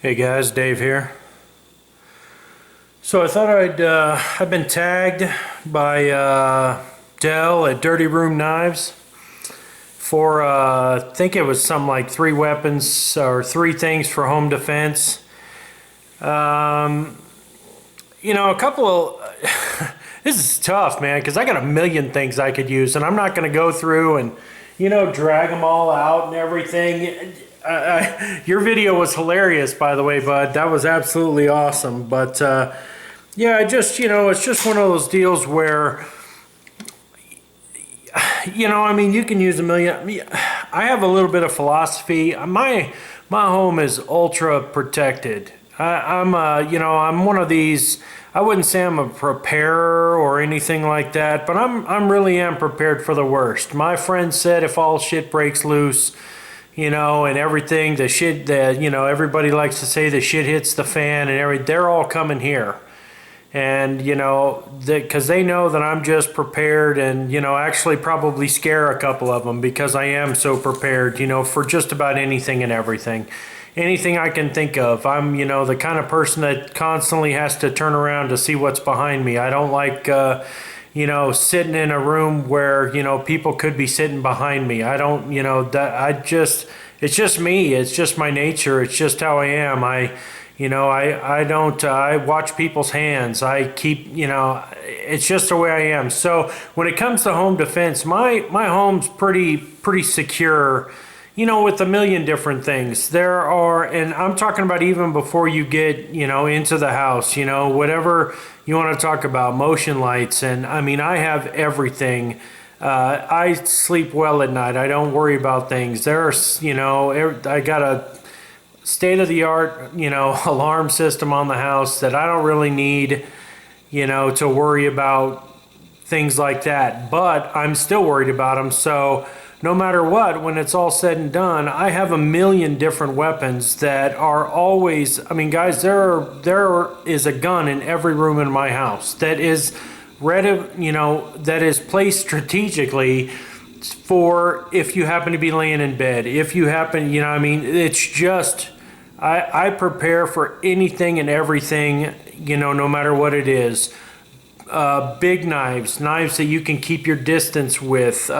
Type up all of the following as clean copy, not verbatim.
Hey guys, Dave here. So I thought I've been tagged by Dell at Dirty Room Knives for I think it was something like 3 weapons or 3 things for home defense. A couple of this is tough, man, because I got a million things I could use, and I'm not going to go through and drag them all out and everything. Your video was hilarious, by the way, bud. That was absolutely awesome. But yeah, it's just one of those deals where, you can use a million. I have a little bit of philosophy. My home is ultra protected. I'm one of these. I wouldn't say I'm a preparer or anything like that, but I'm really am prepared for the worst. My friend said if all shit breaks loose, and everything, everybody likes to say the shit hits the fan and they're all coming here. And, because they know that I'm just prepared and, actually probably scare a couple of them because I am so prepared, for just about anything and everything. Anything I can think of. I'm, the kind of person that constantly has to turn around to see what's behind me. I don't like, sitting in a room where, people could be sitting behind me. I don't, it's just me. It's just my nature. It's just how I am. I watch people's hands. I keep, it's just the way I am. So when it comes to home defense, my home's pretty secure, with a million different things. There are, and I'm talking about even before you get, into the house, whatever you want to talk about, motion lights. And I have everything. I sleep well at night. I don't worry about things. There's, I got a state-of-the-art, alarm system on the house that I don't really need, to worry about things like that. But I'm still worried about them. So no matter what, when it's all said and done, I have a million different weapons that are always, guys, there is a gun in every room in my house that is that is placed strategically for if you happen to be laying in bed, if you happen, it's just, I prepare for anything and everything, no matter what it is. Big knives that you can keep your distance with.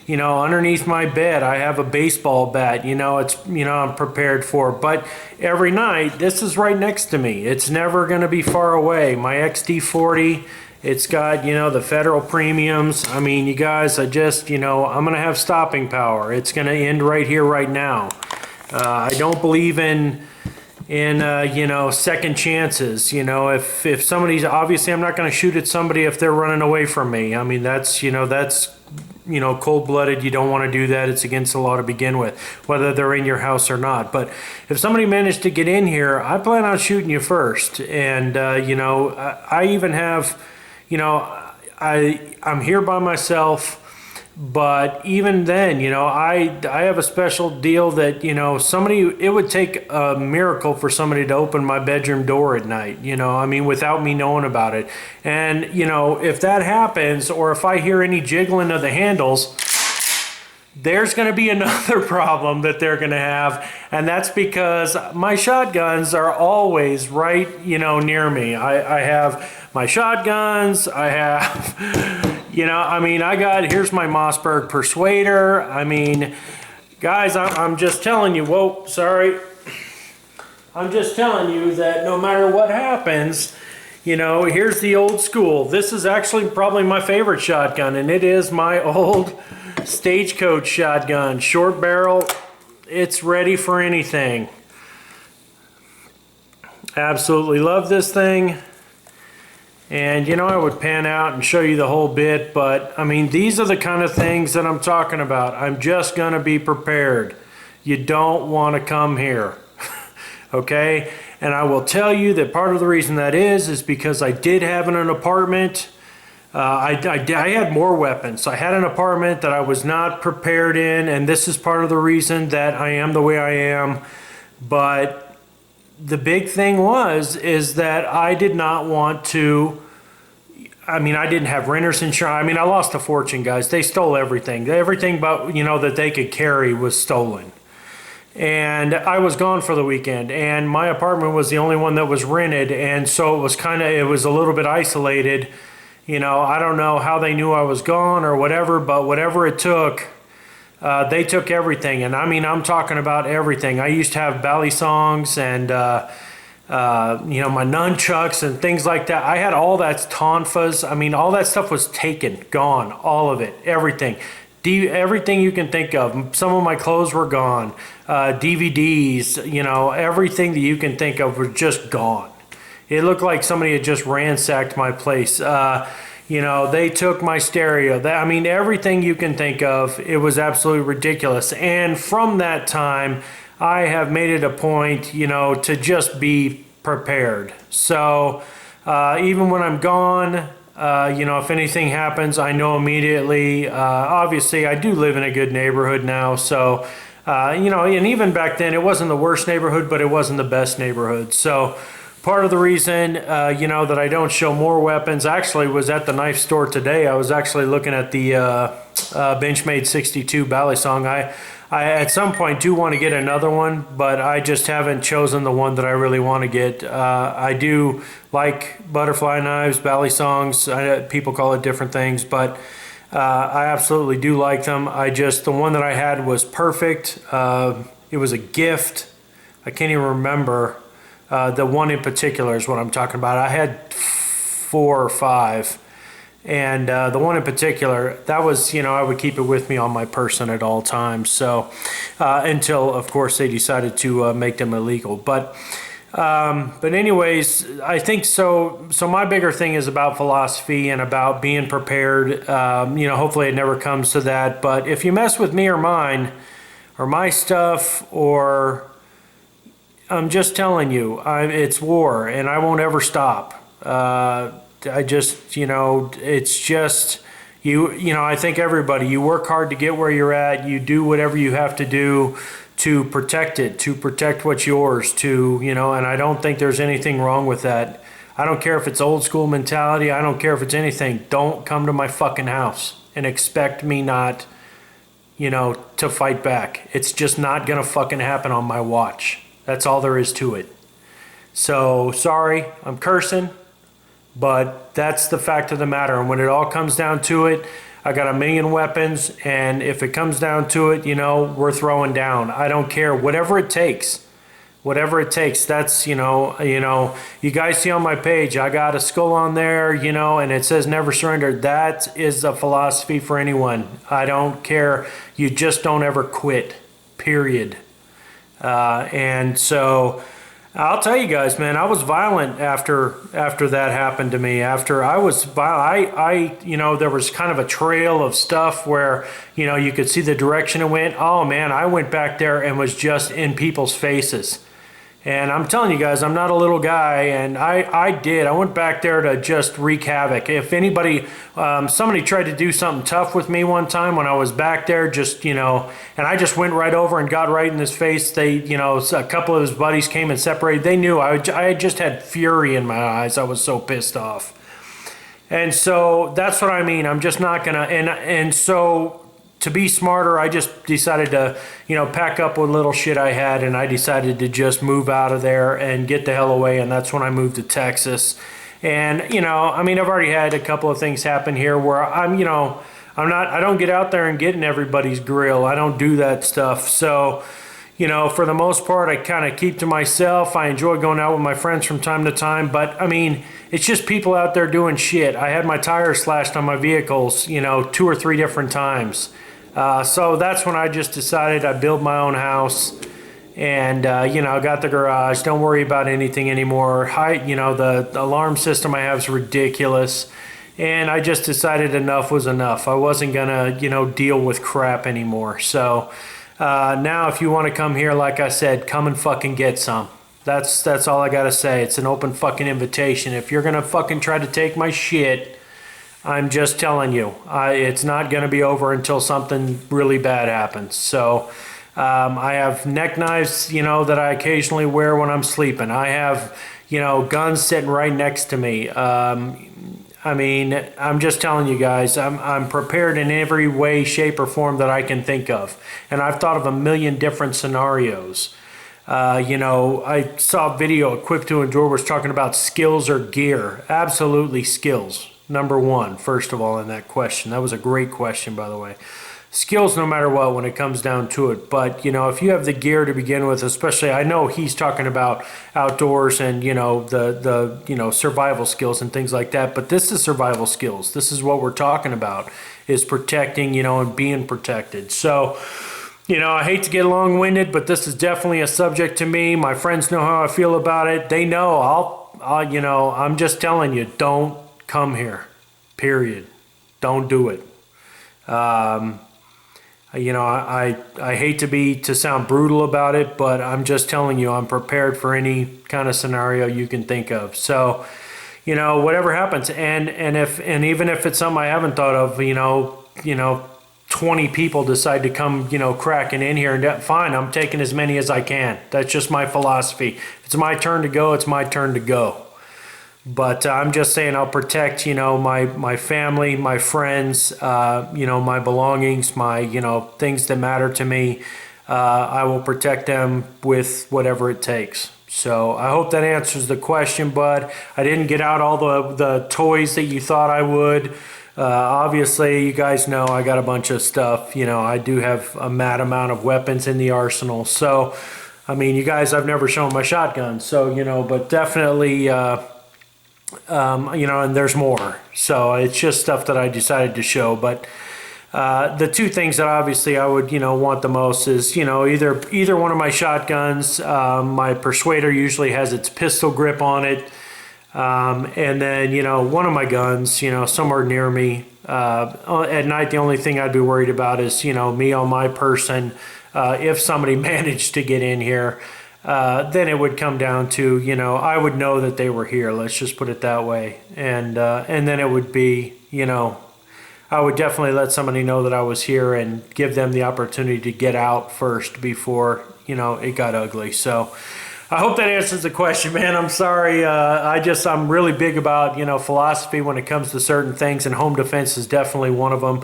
Underneath my bed, I have a baseball bat. I'm prepared for. But every night, this is right next to me. It's never going to be far away. My XD40, it's got, the federal premiums. You guys, I'm going to have stopping power. It's going to end right here, right now. I don't believe in second chances. If somebody's, obviously I'm not going to shoot at somebody if they're running away from me. That's cold-blooded. You don't want to do that. It's against the law to begin with, whether they're in your house or not. But if somebody managed to get in here, I plan on shooting you first. And I even have, I'm here by myself. But even then, I have a special deal that, it would take a miracle for somebody to open my bedroom door at night, without me knowing about it. And, if that happens, or if I hear any jiggling of the handles, there's going to be another problem that they're going to have. And that's because my shotguns are always right, near me. I have my shotguns, I have... here's my Mossberg Persuader. Guys, I'm just telling you, whoa, sorry. I'm just telling you that no matter what happens, here's the old school. This is actually probably my favorite shotgun, and it is my old Stagecoach shotgun. Short barrel, it's ready for anything. Absolutely love this thing. And I would pan out and show you the whole bit, but these are the kind of things that I'm talking about. I'm just gonna be prepared. You don't want to come here. Okay? And I will tell you that part of the reason that is because I did have in an apartment. I had more weapons. I had an apartment that I was not prepared in, and this is part of the reason that I am the way I am. But the big thing is that I did not want to, I didn't have renter's insurance. I lost a fortune, guys. They stole everything. Everything but, that they could carry was stolen. and I was gone for the weekend, and my apartment was the only one that was rented, and so it was a little bit isolated. You know, I don't know how they knew I was gone or whatever, but whatever it took, they took everything. And I mean, I'm talking about everything. I used to have bally songs and, you know, my nunchucks and things like that. I had all that tonfas. I mean, all that stuff was taken, gone, all of it, everything. Everything you can think of. Some of my clothes were gone. DVDs, you know, everything that you can think of was just gone. It looked like somebody had just ransacked my place. You know, they took my stereo. I mean, everything you can think of. It was absolutely ridiculous. And from that time, I have made it a point, you know, to just be prepared. So even when I'm gone, you know, if anything happens, I know immediately. Obviously, I do live in a good neighborhood now. So, you know, and even back then, it wasn't the worst neighborhood, but it wasn't the best neighborhood. So part of the reason, you know, that I don't show more weapons actually was at the knife store today. I was actually looking at the Benchmade 62 Balisong. I at some point do want to get another one, but I just haven't chosen the one that I really want to get. I do like butterfly knives, Balisongs. People call it different things, but I absolutely do like them. The one that I had was perfect. It was a gift. I can't even remember. The one in particular is what I'm talking about. I had 4 or 5, and the one in particular, that was, you know, I would keep it with me on my person at all times. So until, of course, they decided to make them illegal. But anyways, I think so. So my bigger thing is about philosophy and about being prepared. You know, hopefully it never comes to that. But if you mess with me or mine, or my stuff, or I'm just telling you, it's war, and I won't ever stop. I just, you know, it's just, you know, I think everybody, you work hard to get where you're at. You do whatever you have to do to protect it, to protect what's yours, you know, and I don't think there's anything wrong with that. I don't care if it's old school mentality. I don't care if it's anything. Don't come to my fucking house and expect me not, you know, to fight back. It's just not gonna fucking happen on my watch. That's all there is to it. So, sorry, I'm cursing, but that's the fact of the matter. And when it all comes down to it, I got a million weapons, and if it comes down to it, you know, we're throwing down. I don't care, whatever it takes. Whatever it takes. That's, you guys see on my page, I got a skull on there, you know, and it says never surrender. That is the philosophy for anyone. I don't care. You just don't ever quit, period. And so I'll tell you guys, man, I was violent after that happened to me. After I was violent, you know, there was kind of a trail of stuff where, you know, you could see the direction it went. Oh man, I went back there and was just in people's faces. And I'm telling you guys, I'm not a little guy, and I went back there to just wreak havoc. If anybody, somebody tried to do something tough with me one time when I was back there, just, you know, and I just went right over and got right in his face. They, you know, a couple of his buddies came and separated. They knew I just had fury in my eyes. I was so pissed off. And so that's what I mean. I'm just not gonna, and so to be smarter, I just decided to, you know, pack up what little shit I had, and I decided to just move out of there and get the hell away. And that's when I moved to Texas. And, you know, I mean, I've already had a couple of things happen here where I'm, you know, I don't get out there and get in everybody's grill. I don't do that stuff. So, you know, for the most part, I kind of keep to myself. I enjoy going out with my friends from time to time, but I mean, it's just people out there doing shit. I had my tires slashed on my vehicles, you know, 2 or 3 different times. So that's when I just decided I'd build my own house, and, you know, got the garage. Don't worry about anything anymore. You know, the alarm system I have is ridiculous. And I just decided enough was enough. I wasn't going to, you know, deal with crap anymore. So now if you want to come here, like I said, come and fucking get some. That's all I got to say. It's an open fucking invitation. If you're going to fucking try to take my shit, I'm just telling you, it's not going to be over until something really bad happens. So I have neck knives, you know, that I occasionally wear when I'm sleeping. I have, you know, guns sitting right next to me. I mean, I'm just telling you guys, I'm prepared in every way, shape, or form that I can think of. And I've thought of a million different scenarios. You know, I saw a video Equipped to Endure was talking about skills or gear. Absolutely skills. Number one, first of all, in that question. That was a great question, by the way. Skills no matter what when it comes down to it. But, you know, if you have the gear to begin with, especially, I know he's talking about outdoors and, you know, the you know, survival skills and things like that. But this is survival skills. This is what we're talking about, is protecting, you know, and being protected. So, you know, I hate to get long-winded, but this is definitely a subject to me. My friends know how I feel about it. They know. I'll you know, I'm just telling you, don't come here. Period. Don't do it. You know, I hate to sound brutal about it, but I'm just telling you, I'm prepared for any kind of scenario you can think of. So, you know, whatever happens, and even if it's something I haven't thought of, you know, 20 people decide to come, you know, cracking in here, and fine, I'm taking as many as I can. That's just my philosophy. If it's my turn to go, it's my turn to go. But I'm just saying I'll protect, you know, my family, my friends, you know, my belongings, my, you know, things that matter to me. I will protect them with whatever it takes. So I hope that answers the question, bud. I didn't get out all the toys that you thought I would. Obviously, you guys know I got a bunch of stuff. You know, I do have a mad amount of weapons in the arsenal. So, I mean, you guys, I've never shown my shotgun. So, you know, but definitely... you know, and there's more. So it's just stuff that I decided to show. But the two things that obviously I would, you know, want the most is, you know, either one of my shotguns. My Persuader usually has its pistol grip on it. And then, you know, one of my guns, you know, somewhere near me. At night, the only thing I'd be worried about is, you know, me on my person. If somebody managed to get in here, then it would come down to, you know, I would know that they were here. Let's just put it that way. And then it would be, you know, I would definitely let somebody know that I was here and give them the opportunity to get out first before, you know, it got ugly. So I hope that answers the question, man. I'm sorry. I'm really big about, you know, philosophy when it comes to certain things, and home defense is definitely one of them,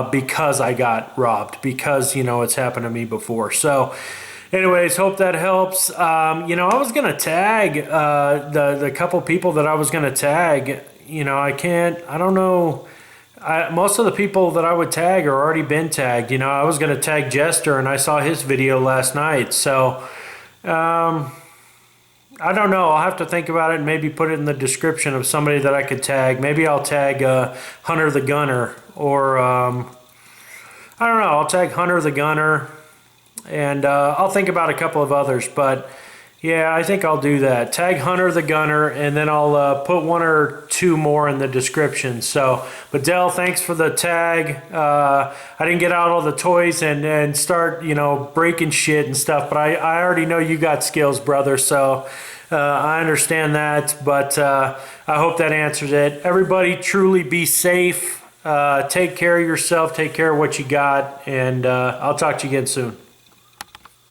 because I got robbed, because, you know, it's happened to me before. So anyways, hope that helps. You know, I was going to tag the couple people that I was going to tag. You know, I don't know. Most of the people that I would tag are already been tagged. You know, I was going to tag Jester, and I saw his video last night. So, I don't know. I'll have to think about it and maybe put it in the description of somebody that I could tag. Maybe I'll tag Hunter the Gunner, or I don't know. I'll tag Hunter the Gunner. And I'll think about a couple of others, but yeah, I think I'll do that. Tag Hunter the Gunner, and then I'll put one or two more in the description. So, but Dell, thanks for the tag. I didn't get out all the toys and start, you know, breaking shit and stuff, but I already know you got skills, brother. So I understand that, but I hope that answers it. Everybody, truly be safe. Take care of yourself. Take care of what you got, and I'll talk to you again soon.